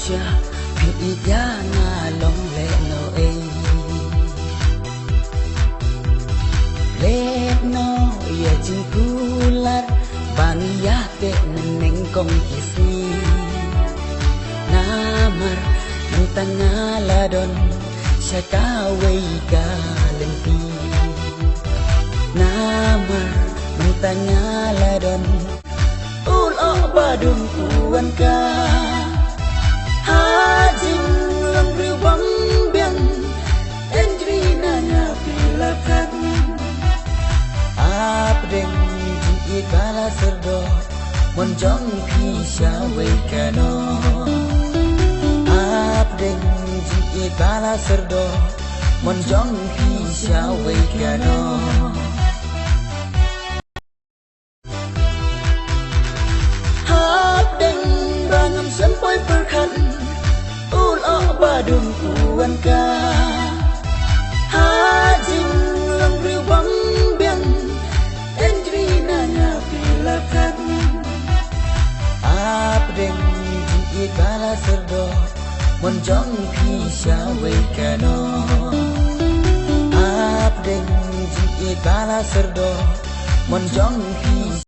cha phi ya na long le no ei le no ya jin kular ban ya te neng kong kisi namar tanga ladon syakawai kalempi namar tanga ladon ul badum kuan ka hajing lang riwang biang endrina nya pilakan apdeng ji kala serdo monjong pi syawai kano apdeng ji kala serdo monjong pi syawai kano sampai perkan ul badum kuan ka hajing lang riwang biang endrina nya pilakan apdeng ji kala serdo monjong pi syawai kano apdeng ji kala serdo monjong pi